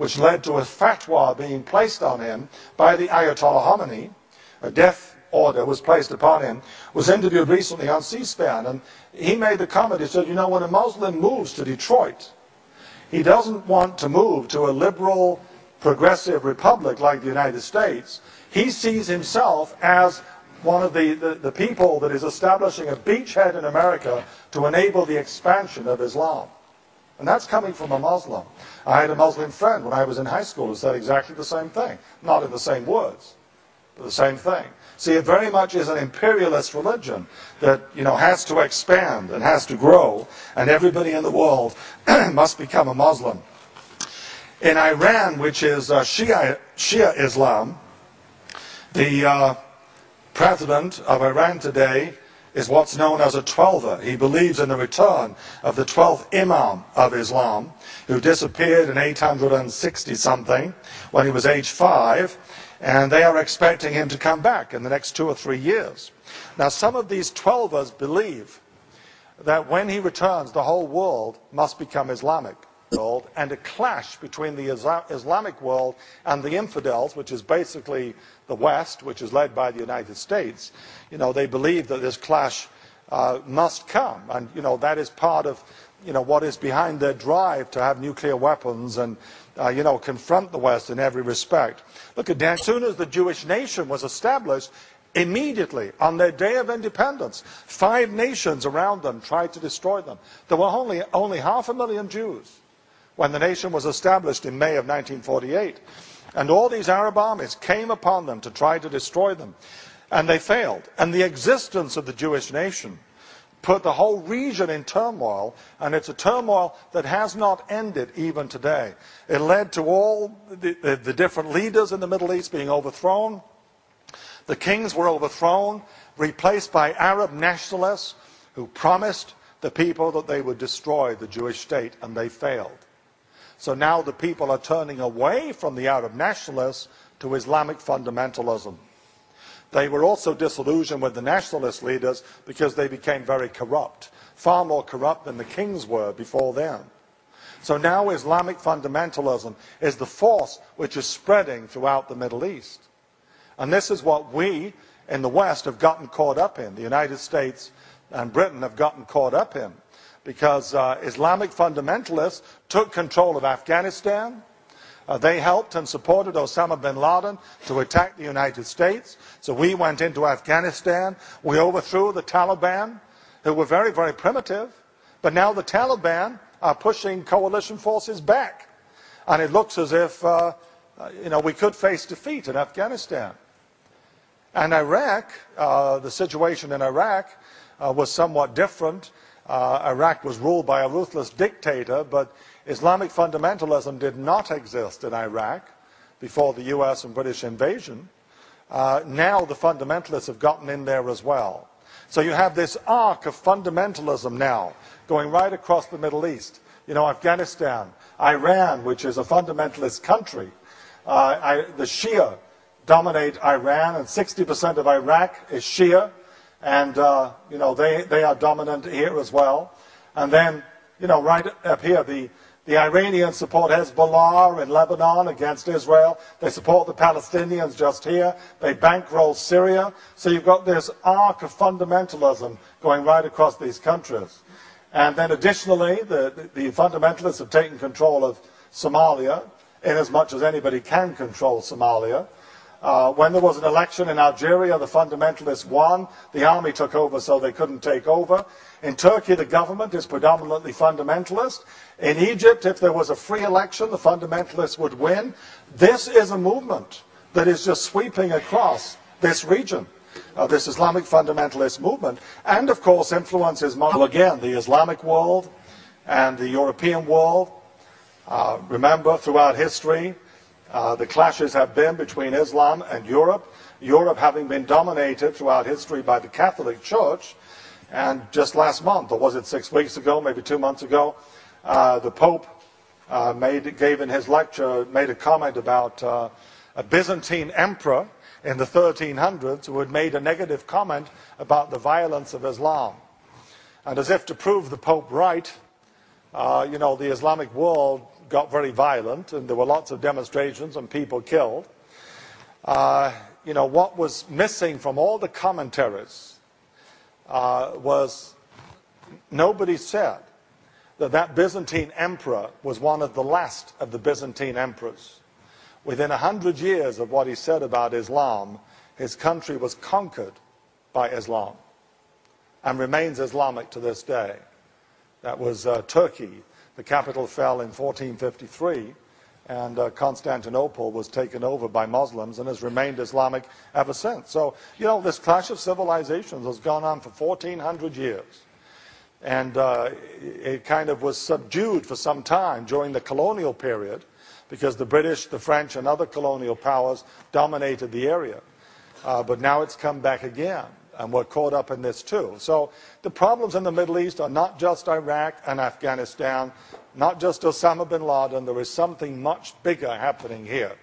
which led to a fatwa being placed on him by the Ayatollah Khomeini. A death order was placed upon him, was interviewed recently on C-SPAN, and he made the comment, he said, you know, when a Muslim moves to Detroit, he doesn't want to move to a liberal, progressive republic like the United States. He sees himself as one of the people that is establishing a beachhead in America to enable the expansion of Islam. And that's coming from a Muslim. I had a Muslim friend when I was in high school who said exactly the same thing. Not in the same words, but the same thing. See, it very much is an imperialist religion that, you know, has to expand and has to grow, and everybody in the world must become a Muslim. In Iran, which is Shia Islam, the president of Iran today is what's known as a Twelver. He believes in the return of the 12th Imam of Islam, who disappeared in 860-something when he was age 5, and they are expecting him to come back in the next 2 or 3 years. Now, some of these Twelvers believe that when he returns, the whole world must become Islamic. And a clash between the Islamic world and the infidels, which is basically the West, which is led by the United States, you know, they believe that this clash must come. And, you know, that is part of, you know, what is behind their drive to have nuclear weapons and, you know, confront the West in every respect. Look at that. As soon as the Jewish nation was established, immediately, on their day of independence, 5 nations around them tried to destroy them. There were only 500,000 Jews when the nation was established in May of 1948. And all these Arab armies came upon them to try to destroy them. And they failed. And the existence of the Jewish nation put the whole region in turmoil, and it's a turmoil that has not ended even today. It led to all the different leaders in the Middle East being overthrown. The kings were overthrown, replaced by Arab nationalists who promised the people that they would destroy the Jewish state, and they failed. So now the people are turning away from the Arab nationalists to Islamic fundamentalism. They were also disillusioned with the nationalist leaders because they became very corrupt, far more corrupt than the kings were before them. So now Islamic fundamentalism is the force which is spreading throughout the Middle East. And this is what we in the West have gotten caught up in. The United States and Britain have gotten caught up in. Because Islamic fundamentalists took control of Afghanistan. They helped and supported Osama bin Laden to attack the United States. So we went into Afghanistan. We overthrew the Taliban, who were very, very primitive. But now the Taliban are pushing coalition forces back. And it looks as if you know, we could face defeat in Afghanistan. And Iraq, the situation in Iraq was somewhat different. Iraq was ruled by a ruthless dictator, but Islamic fundamentalism did not exist in Iraq before the US and British invasion. Now the fundamentalists have gotten in there as well. So you have this arc of fundamentalism now going right across the Middle East. You know, Afghanistan, Iran, which is a fundamentalist country. The Shia dominate Iran, and 60% of Iraq is Shia. And, you know, they are dominant here as well. And then, you know, right up here, the Iranians support Hezbollah in Lebanon against Israel. They support the Palestinians just here. They bankroll Syria. So you've got this arc of fundamentalism going right across these countries. And then additionally, the fundamentalists have taken control of Somalia, in as much as anybody can control Somalia. When there was an election in Algeria, the fundamentalists won. The army took over so they couldn't take over. In Turkey, the government is predominantly fundamentalist. In Egypt, if there was a free election, the fundamentalists would win. This is a movement that is just sweeping across this region, this Islamic fundamentalist movement, and of course influences, again, the Islamic world and the European world. Remember, throughout history, the clashes have been between Islam and Europe, Europe having been dominated throughout history by the Catholic Church. And just last month, or was it 6 weeks ago, maybe 2 months ago, the Pope gave in his lecture, made a comment about a Byzantine emperor in the 1300s who had made a negative comment about the violence of Islam. And as if to prove the Pope right, you know, the Islamic world got very violent, and there were lots of demonstrations and people killed. You know, what was missing from all the commentaries was nobody said that that Byzantine emperor was one of the last of the Byzantine emperors. Within 100 years of what he said about Islam, his country was conquered by Islam and remains Islamic to this day. That was Turkey. The capital fell in 1453, and Constantinople was taken over by Muslims and has remained Islamic ever since. So, you know, this clash of civilizations has gone on for 1400 years. And it kind of was subdued for some time during the colonial period, because the British, the French, and other colonial powers dominated the area. But now it's come back again, and we're caught up in this too. So the problems in the Middle East are not just Iraq and Afghanistan, not just Osama bin Laden. There is something much bigger happening here.